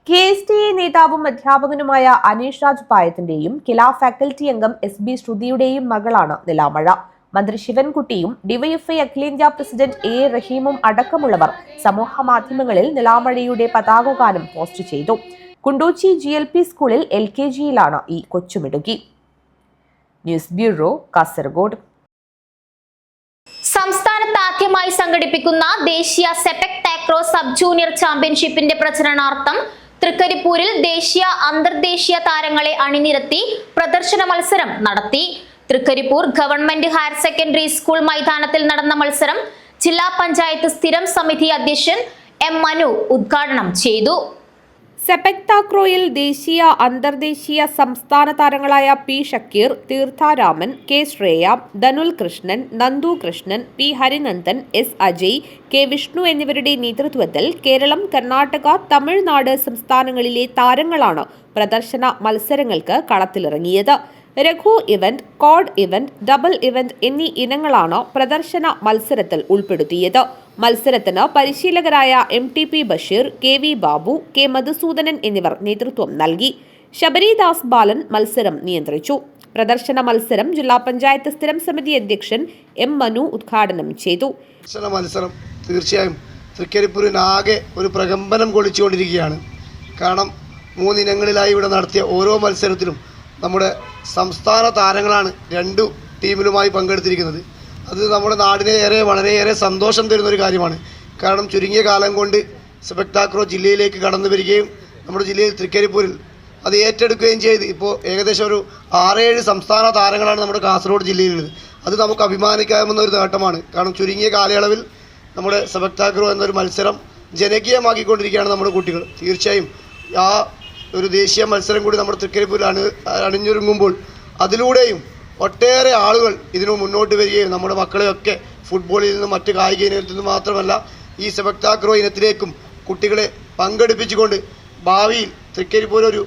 S2: KSTA നേതാവും അധ്യാപകനുമായ അനീഷ് രാജ് പായത്തിന്റെയും കില ഫാക്കൽറ്റി അംഗം SB ശ്രുതിയുടെയും മകളാണ് നിലാമഴ. മന്ത്രി ശിവൻകുട്ടിയും ഡിവൈഎഫ്ഐ അഖിലേന്ത്യാ പ്രസിഡന്റ് A റഹീമും അടക്കമുള്ളവർ സമൂഹ മാധ്യമങ്ങളിൽ നിലാമഴയുടെ പതാകഗാനം പോസ്റ്റ് ചെയ്തു. കുണ്ടൂച്ചി GLP സ്കൂളിൽ LKGയിലാണ് ഈ കൊച്ചുമിടുക്കി. News bureau, Kasaragod.
S1: സംസ്ഥാനത്ത് ആദ്യമായി സംഘടിപ്പിക്കുന്ന ദേശീയ സെപക് താക്രോ സബ് ജൂനിയർ ചാമ്പ്യൻഷിപ്പിന്റെ പ്രചരണാർത്ഥം തൃക്കരിപ്പൂരിൽ ദേശീയ അന്തർദേശീയ താരങ്ങളെ അണിനിരത്തി പ്രദർശന മത്സരം നടത്തി. Trikaripur government higher secondary school മൈതാനത്തിൽ നടന്ന മത്സരം ജില്ലാ പഞ്ചായത്ത് സ്ഥിരം സമിതി അധ്യക്ഷൻ M മനു ഉദ്ഘാടനം ചെയ്തു.
S2: സെപക് താക്രോയിൽ ദേശീയ അന്തർദേശീയ സംസ്ഥാന താരങ്ങളായ P Shakir, Theertharaman, K Shreya, ധനുൽ Krishnan, Nandu Krishnan, P Harinandan, S Ajay, K Vishnu എന്നിവരുടെ നേതൃത്വത്തിൽ കേരളം, കർണാടക, തമിഴ്നാട് സംസ്ഥാനങ്ങളിലെ താരങ്ങളാണ് പ്രദർശന മത്സരങ്ങൾക്ക് കളത്തിലിറങ്ങിയത്. Regu event, quad event, double event എന്നീ ഇനങ്ങളാണ് പ്രദർശന മത്സരത്തിൽ ഉൾപ്പെടുത്തിയത്. മത്സരത്തിന് പരിശീലകരായ MTP Basheer, KV Babu, K Madhusoodanan എന്നിവർ നേതൃത്വം നൽകി. ശബരിദാസ് ബാലൻ മത്സരം നിയന്ത്രിച്ചു. പ്രദർശന മത്സരം ജില്ലാ പഞ്ചായത്ത് സ്ഥിരം സമിതി അധ്യക്ഷൻ M മനു ഉദ്ഘാടനം ചെയ്തു.
S15: മത്സരം തീർച്ചയായും തൃക്കരിപ്പൂരിനാകെ ഒരു പ്രകമ്പനം കൊള്ളിച്ചുകൊണ്ടിരിക്കുകയാണ്. കാരണം 3 ഇനങ്ങളിലായി ഇവിടെ നടത്തിയ ഓരോ മത്സരത്തിലും നമ്മുടെ സംസ്ഥാന താരങ്ങളാണ് 2 ടീമിലുമായി പങ്കെടുത്തിരിക്കുന്നത്. അത് നമ്മുടെ നാടിനെ വളരെയേറെ സന്തോഷം തരുന്നൊരു കാര്യമാണ്. കാരണം ചുരുങ്ങിയ കാലം കൊണ്ട് സെപക് താക്രോ ജില്ലയിലേക്ക് കടന്നു വരികയും നമ്മുടെ ജില്ലയിൽ തൃക്കരിപ്പൂരിൽ അത് ഏറ്റെടുക്കുകയും ചെയ്ത് ഇപ്പോൾ ഏകദേശം ഒരു 6-7 സംസ്ഥാന താരങ്ങളാണ് നമ്മുടെ കാസർഗോഡ് ജില്ലയിലുള്ളത്. അത് നമുക്ക് അഭിമാനിക്കാവുന്ന ഒരു നേട്ടമാണ്. കാരണം ചുരുങ്ങിയ കാലയളവിൽ നമ്മുടെ സെപക് താക്രോ എന്നൊരു മത്സരം ജനകീയമാക്കിക്കൊണ്ടിരിക്കുകയാണ് നമ്മുടെ കുട്ടികൾ. തീർച്ചയായും ആ ഒരു ദേശീയ മത്സരം കൂടി നമ്മുടെ തൃക്കരിപ്പൂരിൽ അണിഞ്ഞൊരുങ്ങുമ്പോൾ അതിലൂടെയും ഒട്ടേറെ ആളുകൾ ഇതിനു മുന്നോട്ട് വരികയും നമ്മുടെ മക്കളെയൊക്കെ ഫുട്ബോളിൽ നിന്നും മറ്റ് കായിക ഇനത്തിൽ നിന്നും മാത്രമല്ല ഈ സെപക് താക്രോ ഇനത്തിലേക്കും കുട്ടികളെ പങ്കെടുപ്പിച്ചുകൊണ്ട് ഭാവിയിൽ തൃക്കരിപ്പൂർ ഒരു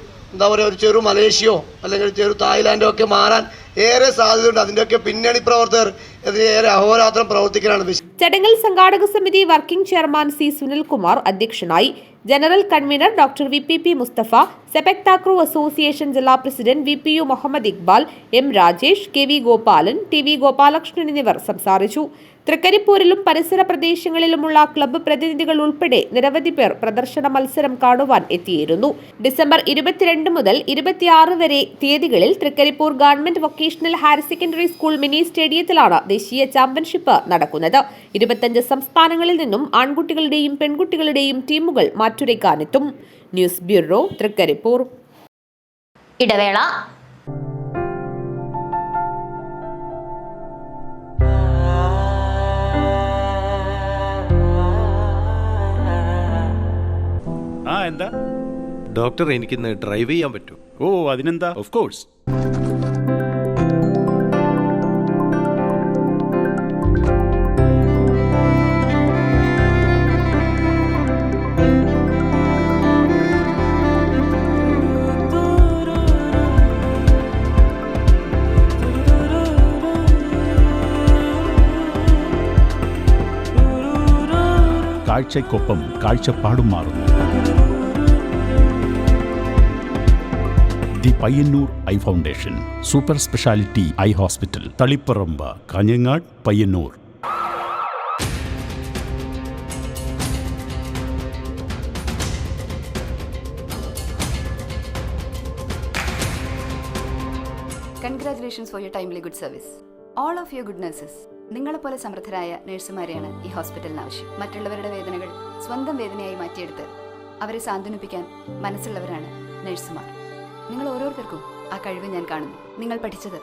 S15: ഒരു ചെറു മലേഷ്യയോ അല്ലെങ്കിൽ ചെറു തായ്ലാൻഡോ ഒക്കെ മാറാൻ ഏറെ സാധ്യതയുണ്ട്. അതിൻ്റെയൊക്കെ പിന്നണി പ്രവർത്തകർ ഇതിനേറെ അഹോരാത്രം പ്രവർത്തിക്കാനാണ്.
S2: ചടങ്ങിൽ സംഘാടക സമിതി വർക്കിംഗ് ചെയർമാൻ സി സുനിൽകുമാർ അധ്യക്ഷനായി. General convener doctor VPP Mustafa, sepak takraw association ജില്ലാ president VPU Muhammad Iqbal, M Rajesh, KV Gopalan, TV Gopalakrishnan എന്നിവർ സംസാരിച്ചു. തൃക്കരിപ്പൂരിലും പരിസര പ്രദേശങ്ങളിലുമുള്ള ക്ലബ്ബ് പ്രതിനിധികൾ ഉൾപ്പെടെ നിരവധി പേർ പ്രദർശന മത്സരം കാണുവാൻ എത്തിയിരുന്നു. ഡിസംബർ 22 മുതൽ 26 വരെ തീയതികളിൽ Trikaripur government vocational higher secondary school mini സ്റ്റേഡിയത്തിലാണ് ദേശീയ ചാമ്പ്യൻഷിപ്പ് നടക്കുന്നത്. 25 സംസ്ഥാനങ്ങളിൽ നിന്നും ആൺകുട്ടികളുടെയും പെൺകുട്ടികളുടെയും ടീമുകൾ മാറ്റുരയ്ക്കാനെത്തും. News bureau, Trikaripur.
S1: ഇടവേള.
S16: എന്താ ഡോക്ടർ, എനിക്കിന്ന് ഡ്രൈവ് ചെയ്യാൻ പറ്റുമോ? ഓ, അതിനെന്താ, ഓഫ് കോഴ്സ്.
S17: കാഴ്ചയ്ക്കൊപ്പം കാഴ്ചപ്പാടും മാറുന്നു. The Payyanur eye foundation, super speciality eye hospital, Taliparamba, Kanhangad, Payyanur.
S18: Congratulations for your timely good service. All of your good nurses. നിങ്ങളെപ്പോലെ സമർത്ഥരായ നഴ്സുമാരെയാണ് ഈ ഹോസ്പിറ്റലിന് ആവശ്യം. മറ്റുള്ളവരുടെ വേദനകൾ സ്വന്തം വേദനയായി മാറ്റിയെടുത്ത് അവരെ സാന്ത്വനിപ്പിക്കാൻ മനസ്സുള്ളവരാണ് നഴ്സുമാർ. നിങ്ങൾ ഓരോരുത്തർക്കും ആ കഴിവ് ഞാൻ കാണുന്നു. നിങ്ങൾ പഠിച്ചത്,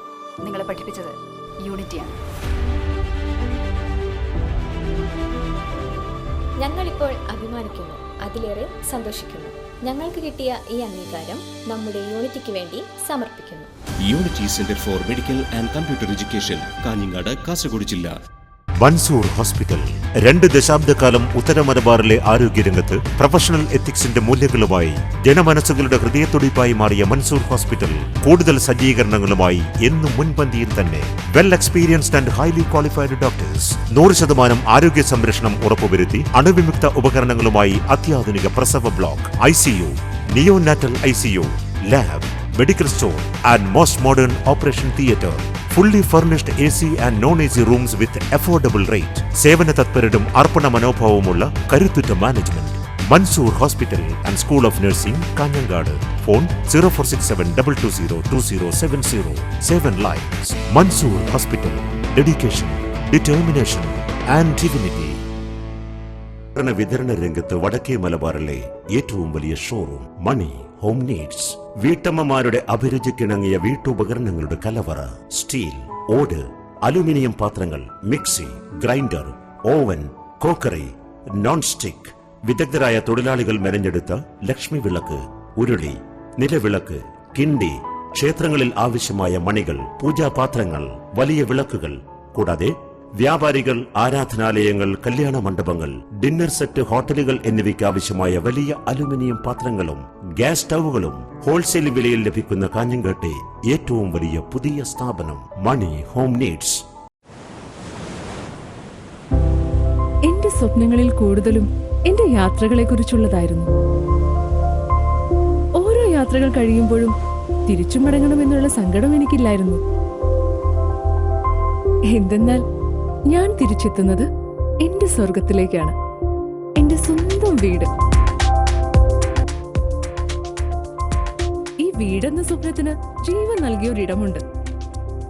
S18: നിങ്ങളെ പഠിപ്പിച്ചത് യൂണിറ്റിയാണ്.
S19: ഞങ്ങളിപ്പോൾ അഭിമാനിക്കുന്നു, അതിലേറെ സന്തോഷിക്കുന്നു. ഞങ്ങൾക്ക് കിട്ടിയ ഈ അംഗീകാരം നമ്മുടെ യൂണിറ്റിക്ക് വേണ്ടി സമർപ്പിക്കുന്നു.
S9: Unity centre for medical and computer education, Kanhangad, Kasaragod ജില്ല.
S20: മൻസൂർ ഹോസ്പിറ്റൽ 2 ദശാബ്ദക്കാലം ഉത്തര മലബാറിലെ ആരോഗ്യരംഗത്ത് പ്രൊഫഷണൽ എത്തിക്സിന്റെ മൂല്യങ്ങളുമായി ജനമനസ്സുകളുടെ ഹൃദയത്തുടിപ്പായി മാറിയ മൻസൂർ ഹോസ്പിറ്റൽ കൂടുതൽ സജ്ജീകരണങ്ങളുമായി എന്നും മുൻപന്തിയിൽ തന്നെ. Well experienced and highly qualified doctors, 100% ആരോഗ്യ സംരക്ഷണം ഉറപ്പുവരുത്തി അണുവിമുക്ത ഉപകരണങ്ങളുമായി അത്യാധുനിക പ്രസവ block, ICU, neonatal ICU, lab, medical store and most modern operation theatre. Fully furnished AC and non-AC rooms with affordable rate. സേവന തത്പരരും അർപ്പണ മനോഭാവമുള്ള കരുത്തുറ്റ management. Mansoor hospital and school of nursing, Kanhangad. Phone 0467220270. 7 lines. Mansoor hospital. Dedication, determination and divinity. വിതരണ രംഗത്ത് വടക്കേ മലബാറിലെ ഏറ്റവും വലിയ ഷോറൂം മണി ഹോം നീഡ്സ്. വീട്ടമ്മമാരുടെ അഭിരുചിക്കിണങ്ങിയ വീട്ടുപകരണങ്ങളുടെ കലവറ. സ്റ്റീൽ, ഓട്, അലുമിനിയം പാത്രങ്ങൾ, mixie, grinder, oven, crockery, non stick. വിദഗ്ധരായ തൊഴിലാളികൾ മെനഞ്ഞെടുത്ത ലക്ഷ്മി വിളക്ക്, ഉരുളി, നിലവിളക്ക്, കിണ്ടി, ക്ഷേത്രങ്ങളിൽ ആവശ്യമായ മണികൾ, പൂജാപാത്രങ്ങൾ, വലിയ വിളക്കുകൾ, കൂടാതെ വ്യാപാരികൾ, ആരാധനാലയങ്ങൾ, കല്യാണ മണ്ഡപങ്ങൾ, ഡിന്നർ സെറ്റ്, ഹോട്ടലുകൾ എന്നിവയ്ക്ക് ആവശ്യമായ വലിയ അലുമിനിയം പാത്രങ്ങളും ഗ്യാസ് സ്റ്റൗവുകളും ഹോൾസെയിൽ വിലയിൽ ലഭിക്കുന്ന കാഞ്ഞങ്ങാട്ടെ ഏറ്റവും വലിയ പുതിയ സ്ഥാപനം മണി ഹോം നീഡ്സ്.
S21: എന്റെ സ്വപ്നങ്ങളിൽ കൂടുതലും എന്റെ യാത്രകളെ കുറിച്ചുള്ളതായിരുന്നു. ഓരോ യാത്രകൾ കഴിയുമ്പോഴും തിരിച്ചു മടങ്ങണമെന്നുള്ള സങ്കടം എനിക്കില്ലായിരുന്നു. എന്തെന്നാൽ ഞാൻ തിരിച്ചെത്തുന്നത് എന്റെ സ്വർഗത്തിലേക്കാണ്, എന്റെ സ്വന്തം വീട്. ഈ വീടെന്ന സ്വപ്നത്തിന് ജീവൻ നൽകിയ ഒരിടമുണ്ട്.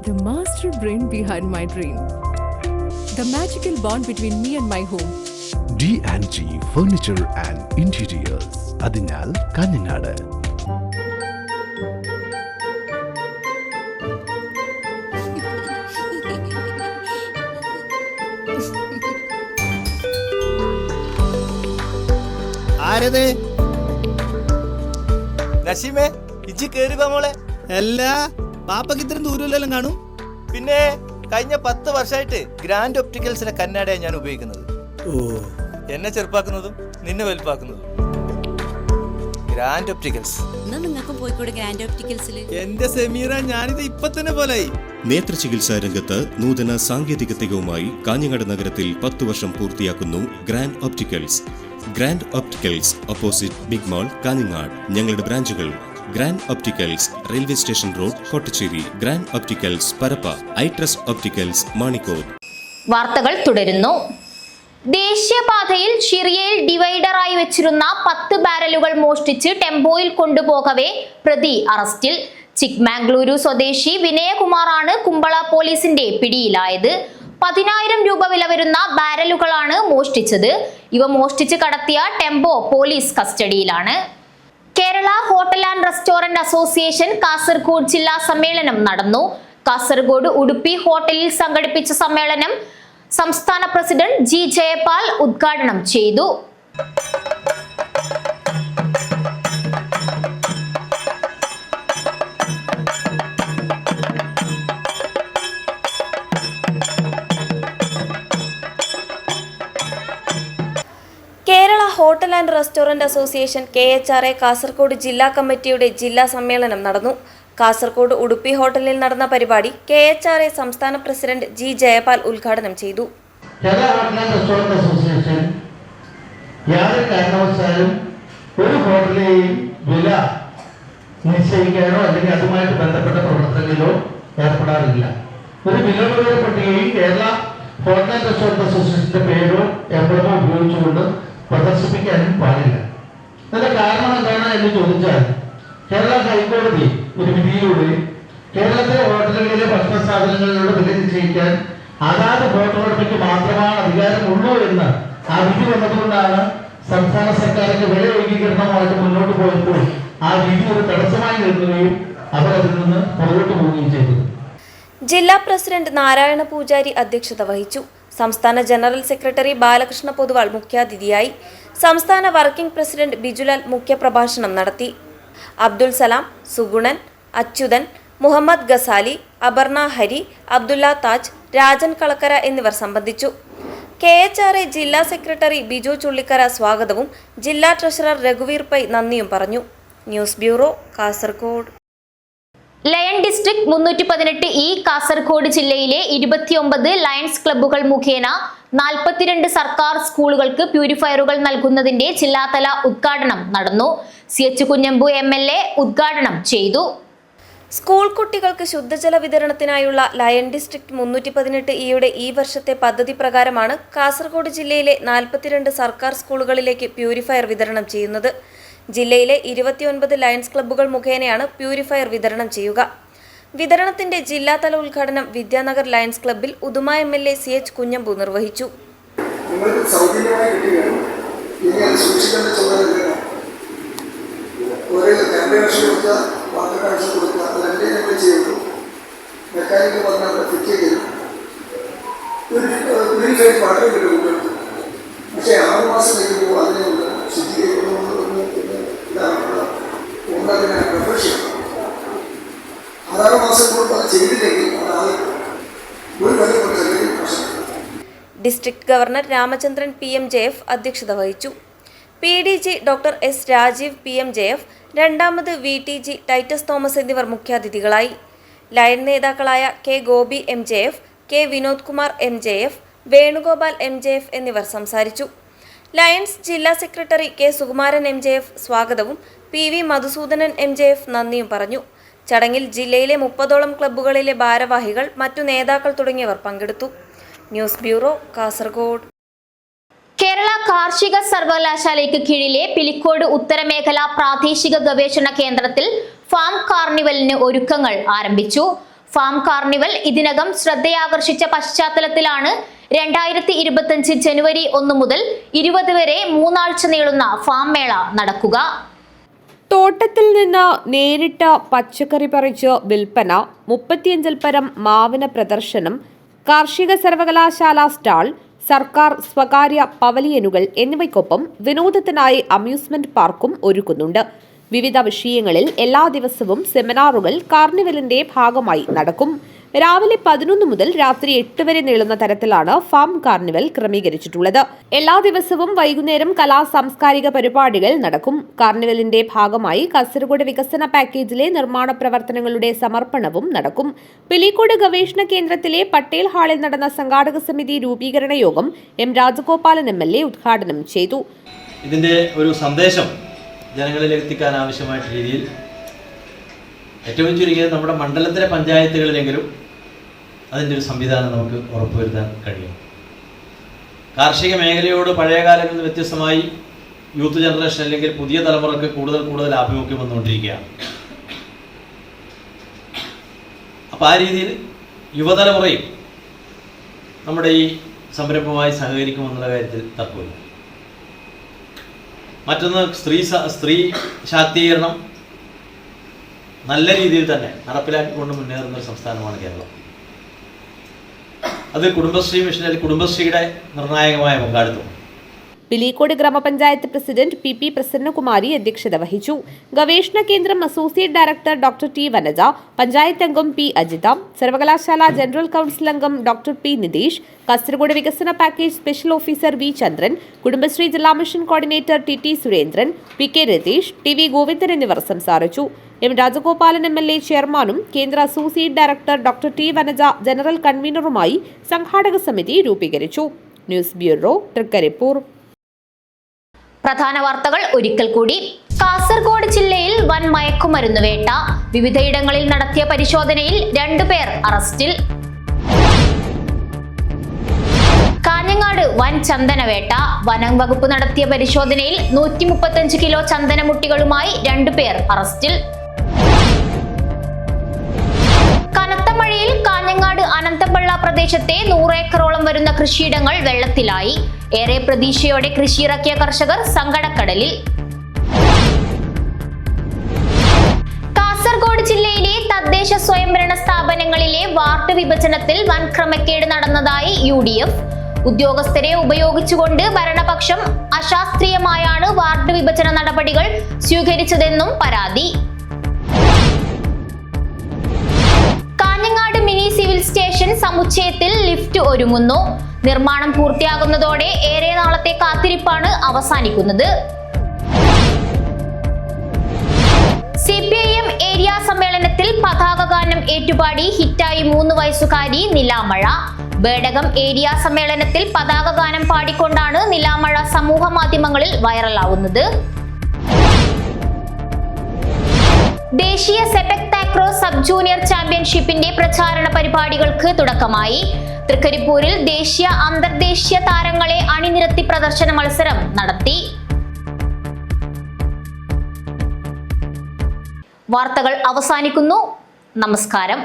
S21: The master brain behind my dream, the magical bond between me and my home.
S17: D&G furniture and interiors, അതിനാൽ കാഞ്ഞങ്ങാട്.
S22: ആരത്? നസീമേ, ഇജ്ജ് കേറി മോളെ. അല്ല, പാപ്പക്ക് ഇത്രയും ദൂരമില്ലെല്ലാം കാണും.
S3: പിന്നെ കഴിഞ്ഞ 10 വർഷമായിട്ട് ഗ്രാൻഡ് ഒപ്റ്റിക്കൽസിലെ കണ്ണാടിയാണ് ഞാൻ ഉപയോഗിക്കുന്നത്. എന്നെ ചെറുപ്പാക്കുന്നതും നിന്നെ വലുപ്പാക്കുന്നതും ഗ്രാൻഡ് ഒപ്റ്റിക്കൽസ്.
S22: നിങ്ങൾക്കും പോയിക്കൂടെ ഗ്രാൻഡ് ഒപ്റ്റിക്കൽസിൽ?
S3: എന്റെ സെമീറ, ഞാനിത് ഇപ്പൊ തന്നെ പോലായി.
S9: നേത്ര ചികിത്സാ രംഗത്ത് നൂതന സാങ്കേതികതയുമായി കാഞ്ഞങ്ങാട് നഗരത്തിൽ 10 വർഷം പൂർത്തിയാക്കുന്നു grand opticals. Grand opticals opposite big mall, Kanhangad. ഞങ്ങളുടെ ബ്രാഞ്ചുകൾ grand opticals railway station road, Kottachery. Grand opticals Parappa. Eye trust opticals Manikkode.
S1: വാർത്തകൾ തുടരുന്നു. ദേശീയപാതയിൽ ഷിറിയയിൽ ഡിവൈഡറായി വെച്ചിരുന്ന 10 ബാരലുകൾ മോഷ്ടിച്ച് ടെമ്പോയിൽ കൊണ്ടുപോകവേ പ്രതി അറസ്റ്റിൽ. ചിക്മാംഗ്ലൂരു സ്വദേശി വിനയകുമാറാണ് കുമ്പള പോലീസിന്റെ പിടിയിലായത്. 10,000 രൂപ വില വരുന്ന ബാരലുകളാണ് മോഷ്ടിച്ചത്. ഇവ മോഷ്ടിച്ച് കടത്തിയ ടെമ്പോ പോലീസ് കസ്റ്റഡിയിലാണ്. Kerala hotel and restaurant association Kasaragod ജില്ലാ സമ്മേളനം നടന്നു. കാസർഗോഡ് ഉടുപ്പി ഹോട്ടലിൽ സംഘടിപ്പിച്ച സമ്മേളനം സംസ്ഥാന പ്രസിഡന്റ് ജി ജയപാൽ ഉദ്ഘാടനം ചെയ്തു.
S23: Kerala hotel and restaurant association KHRA Kasaragod ജില്ലാ കമ്മിറ്റിയുടെ ജില്ലാ സമ്മേളനം നടന്നു. കാസർഗോഡ് ഉടുപ്പി ഹോട്ടലിൽ നടന്ന പരിപാടി KHRA സംസ്ഥാന പ്രസിഡന്റ് ജി ജയപാൽ ഉദ്ഘാടനം ചെയ്തു.
S24: Kerala hotel and restaurant association യാതൊരു കാരണവശാലും ഒരു ഹോട്ടലിലെയും വില നിശ്ചയിക്കാനോ അല്ലെങ്കിൽ അതുമായിട്ട് ബന്ധപ്പെട്ട പ്രവർത്തനങ്ങളിലോ ഏർപ്പെടാറില്ല. ഒരു വിലകളുടെ പട്ടികയിൽ കേരള ഹോട്ടൽ ആൻഡ് റെസ്റ്റോറന്റ് അസോസിയേഷന്റെ പേരോ എപ്പോഴോ ഉപയോഗിച്ചുകൊണ്ട് പ്രദർശിപ്പിക്കാനും പാടില്ല. അതിന്റെ കാരണം എന്താണ് എന്ന് ചോദിച്ചാൽ, കേരള ഹൈക്കോടതി ഒരു വിധിയിലൂടെ കേരളത്തിലെ ഹോട്ടലുകളിലെ ഭക്ഷണ സാധനങ്ങളിലൂടെ വില നിശ്ചയിക്കാൻ അതാത് ഹോട്ടൽ ഉടമയ്ക്ക് മാത്രമാണ് അധികാരമുള്ളൂ എന്ന് ആ വിധി വന്നതുകൊണ്ടാണ് സംസ്ഥാന സർക്കാരിന്റെ വില ഏകീകരണമായിട്ട് മുന്നോട്ട് പോയപ്പോൾ ആ വിധി ഒരു തടസ്സമായി നിൽക്കുകയും അവർ അതിൽ നിന്ന് പുറകോട്ട് പോവുകയും ചെയ്തത്.
S23: ജില്ലാ പ്രസിഡന്റ് നാരായണ പൂജാരി അധ്യക്ഷത വഹിച്ചു. സംസ്ഥാന ജനറൽ സെക്രട്ടറി ബാലകൃഷ്ണ പൊതുവാൾ മുഖ്യാതിഥിയായി. സംസ്ഥാന വർക്കിംഗ് പ്രസിഡന്റ് ബിജുലാൽ മുഖ്യപ്രഭാഷണം നടത്തി. അബ്ദുൽ സലാം, സുഗുണൻ, അച്യുതൻ, മുഹമ്മദ് ഗസാലി, അപർണ ഹരി, അബ്ദുല്ല താജ്, രാജൻ കളക്കര എന്നിവർ സംബന്ധിച്ചു. KHRA ജില്ലാ സെക്രട്ടറി ബിജു ചുള്ളിക്കര സ്വാഗതവും ജില്ലാ ട്രഷറർ രഘുവീർ പൈ നന്ദിയും പറഞ്ഞു. News bureau, Kasaragod.
S1: Lion district 318E Kasaragod ജില്ലയിലെ 29 ലയൺസ് ക്ലബ്ബുകൾ മുഖേന 42 സർക്കാർ സ്കൂളുകൾക്ക് പ്യൂരിഫയറുകൾ നൽകുന്നതിന്റെ ജില്ലാതല ഉദ്ഘാടനം നടന്നു. CH കുഞ്ഞമ്പു MLA ഉദ്ഘാടനം ചെയ്തു.
S23: സ്കൂൾ കുട്ടികൾക്ക് ശുദ്ധജല വിതരണത്തിനായുള്ള ലയൺ ഡിസ്ട്രിക്ട് 318Eയുടെ ഈ വർഷത്തെ പദ്ധതി പ്രകാരമാണ് കാസർഗോഡ് ജില്ലയിലെ 42 സർക്കാർ സ്കൂളുകളിലേക്ക് പ്യൂരിഫയർ വിതരണം ചെയ്യുന്നത്. ജില്ലയിലെ 29 ലയൺസ് ക്ലബ്ബുകൾ മുഖേനയാണ് പ്യൂരിഫയർ വിതരണം ചെയ്യുക. വിതരണത്തിന്റെ ജില്ലാതല ഉദ്ഘാടനം വിദ്യാനഗർ ലയൺസ് ക്ലബ്ബിൽ ഉദുമ MLA CH കുഞ്ഞമ്പു നിർവഹിച്ചു.
S25: പക്ഷേ 6 മാസം കഴിയുമ്പോൾ അതിനെ ശുദ്ധീകരിക്കണമെന്ന് പ്രൊഫഷൻ 6 മാസം കൊണ്ട് അത് ചെയ്തില്ലെങ്കിൽ ഒരു വലിയ പ്രശ്നം.
S23: ഡിസ്ട്രിക്ട് ഗവർണർ രാമചന്ദ്രൻ PMJF അധ്യക്ഷത വഹിച്ചു. PDG doctor S Rajeev PMJF, രണ്ടാമത് VTG ടൈറ്റസ് തോമസ് എന്നിവർ മുഖ്യാതിഥികളായി. ലയൺ നേതാക്കളായ K Gopi MJF, K Vinod Kumar MJF, Venugopal MJF എന്നിവർ സംസാരിച്ചു. ലയൺസ് ജില്ലാ സെക്രട്ടറി K സുകുമാരൻ MJF സ്വാഗതവും PV മധുസൂദനൻ MJF നന്ദിയും പറഞ്ഞു. ചടങ്ങിൽ ജില്ലയിലെ 30ഓളം ക്ലബ്ബുകളിലെ ഭാരവാഹികൾ, മറ്റു നേതാക്കൾ തുടങ്ങിയവർ പങ്കെടുത്തു. News bureau, Kasaragod.
S1: കേരള കാർഷിക സർവകലാശാലയ്ക്ക് കീഴിലെ പിലിക്കോട് ഉത്തരമേഖല പ്രാദേശിക ഗവേഷണ കേന്ദ്രത്തിൽ ഫാം കാർണിവലിന് ഒരുക്കങ്ങൾ ആരംഭിച്ചു. ഫാം കാർണിവൽ ഇതിനകം ശ്രദ്ധയാകർഷിച്ച പശ്ചാത്തലത്തിലാണ് 2025 ജനുവരി 1 മുതൽ 20 വരെ 3 ആഴ്ച നീളുന്ന ഫാം മേള നടക്കുക.
S2: തോട്ടത്തിൽ നിന്ന് നേരിട്ട് പച്ചക്കറി പറിച്ച് വിൽപ്പന, 35 പരം മാവിന പ്രദർശനം, കാർഷിക സർവകലാശാല സ്റ്റാൾ, സർക്കാർ സ്വകാര്യ പവലിയനുകൾ എന്നിവയ്ക്കൊപ്പം വിനോദത്തിനായി അമ്യൂസ്മെന്റ് പാർക്കും ഒരുക്കുന്നുണ്ട്. വിവിധ വിഷയങ്ങളിൽ എല്ലാ ദിവസവും സെമിനാറുകൾ കാർണിവലിന്റെ ഭാഗമായി നടക്കും. രാവിലെ 11 മുതൽ രാത്രി 8 വരെ നീളുന്ന തരത്തിലാണ് ഫാം കാർണിവൽ ക്രമീകരിച്ചിട്ടുള്ളത്. എല്ലാ ദിവസവും വൈകുന്നേരം കലാ സാംസ്കാരിക പരിപാടികൾ നടക്കും. കാർണിവലിന്റെ ഭാഗമായി കാസർഗോഡ് വികസന പാക്കേജിലെ നിർമ്മാണ പ്രവർത്തനങ്ങളുടെ സമർപ്പണവും നടക്കും. പിലിക്കോട് ഗവേഷണ കേന്ദ്രത്തിലെ പട്ടേൽ ഹാളിൽ നടന്ന സംഘാടക സമിതി രൂപീകരണ യോഗം എം രാജഗോപാലൻ MLA ഉദ്ഘാടനം ചെയ്തു.
S4: ഇതിന്റെ ഒരു സന്ദേശം ജനങ്ങളിലേക്ക് എത്തിക്കാൻ ആവശ്യമായിട്ട് രീതിയിൽ ഏറ്റവും ചുരുങ്ങിയത് നമ്മുടെ മണ്ഡലത്തിലെ പഞ്ചായത്തുകളിലെങ്കിലും അതിൻ്റെ ഒരു സംവിധാനം നമുക്ക് ഉറപ്പുവരുത്താൻ കഴിയും. കാർഷിക മേഖലയോട് പഴയ കാലങ്ങളിൽ നിന്ന് വ്യത്യസ്തമായി യൂത്ത് ജനറേഷൻ അല്ലെങ്കിൽ പുതിയ തലമുറക്ക് കൂടുതൽ ആഭിമുഖ്യം വന്നുകൊണ്ടിരിക്കുകയാണ്. അപ്പോൾ ആ രീതിയിൽ യുവതലമുറയും നമ്മുടെ ഈ സംരംഭവുമായി സഹകരിക്കുമെന്നുള്ള കാര്യത്തിൽ തർക്കമില്ല. മറ്റൊന്ന് സ്ത്രീ ശാക്തീകരണം നല്ല രീതിയിൽ തന്നെ നടപ്പിലാക്കിക്കൊണ്ട് മുന്നേറുന്ന ഒരു സംസ്ഥാനമാണ് കേരളം. അത് കുടുംബശ്രീ മിഷനിൽ കുടുംബശ്രീയുടെ നിർണായകമായ പങ്കാളിത്തം.
S2: പിലിക്കോട് ഗ്രാമപഞ്ചായത്ത് പ്രസിഡന്റ് PP പ്രസന്നകുമാരി അധ്യക്ഷത വഹിച്ചു. ഗവേഷണ കേന്ദ്രം associate director doctor T Vanaja, panchayat അംഗം P അജിത, സർവകലാശാല ജനറൽ കൌൺസിൽ അംഗം ഡോക്ടർ P നിതീഷ്, കാസർഗോഡ് വികസന package special officer V Chandran, Kudumbashree ജില്ലാ mission coordinator TT Surendran, PK Ratheesh, TV Govindan എന്നിവർ സംസാരിച്ചു. എം രാജഗോപാലൻ MLA ചെയർമാനും കേന്ദ്ര associate director doctor T Vanaja general കൺവീനറുമായി സംഘാടക സമിതി രൂപീകരിച്ചു. News bureau, Trikaripur.
S1: പ്രധാന വാർത്തകൾ ഒരിക്കൽ കൂടി. കാസർഗോഡ് ജില്ലയിൽ വൻ മയക്കുമരുന്ന് വേട്ട. വിവിധയിടങ്ങളിൽ നടത്തിയ പരിശോധനയിൽ 2 പേർ അറസ്റ്റിൽ. കാഞ്ഞങ്ങാട് വൻ ചന്ദനവേട്ട. വനം വകുപ്പ് നടത്തിയ പരിശോധനയിൽ 135 കിലോ ചന്ദനമുട്ടികളുമായി 2 പേർ അറസ്റ്റിൽ. കനത്ത മഴയിൽ കാഞ്ഞങ്ങാട് അനന്തപള്ള പ്രദേശത്തെ 100 ഏക്കറോളം വരുന്ന കൃഷിയിടങ്ങൾ വെള്ളത്തിലായി. ഏറെ പ്രതീക്ഷയോടെ കൃഷിയിറക്കിയ കർഷകർ സങ്കടക്കടലിൽ. കാസർഗോഡ് ജില്ലയിലെ തദ്ദേശ സ്വയംഭരണ സ്ഥാപനങ്ങളിലെ വാർഡ് വിഭജനത്തിൽ വൻ ക്രമക്കേട് നടന്നതായി UDF. ഉദ്യോഗസ്ഥരെ ഉപയോഗിച്ചുകൊണ്ട് ഭരണപക്ഷം അശാസ്ത്രീയമായാണ് വാർഡ് വിഭജന നടപടികൾ സ്വീകരിച്ചതെന്നും പരാതി. കാഞ്ഞങ്ങാട് മിനി സിവിൽ സ്റ്റേഷൻ സമുച്ചയത്തിൽ ലിഫ്റ്റ് ഒരുങ്ങുന്നു. നിർമ്മാണം പൂർത്തിയാകുന്നതോടെ ഏറെ നാളത്തെ കാത്തിരിപ്പാണ് അവസാനിക്കുന്നത്. CPIM ഏരിയ സമ്മേളനത്തിൽ പതാകഗാനം ഏറ്റുപാടി ഹിറ്റായി 3 വയസ്സുകാരി നിലാമഴ. ബേഡകം ഏരിയ സമ്മേളനത്തിൽ പതാകഗാനം പാടിക്കൊണ്ടാണ് നിലാമഴ സമൂഹ മാധ്യമങ്ങളിൽ വൈറലാവുന്നത്. ദേശീയ സെപക് താക്രോ സബ് ജൂനിയർ ചാമ്പ്യൻഷിപ്പിന്റെ പ്രചാരണ പരിപാടികൾക്ക് തുടക്കമായി. തൃക്കരിപ്പൂരിൽ ദേശീയ അന്തർദേശീയ താരങ്ങളെ അണിനിരത്തി പ്രദർശന മത്സരം നടത്തി. വാർത്തകൾ അവസാനിക്കുന്നു. നമസ്കാരം.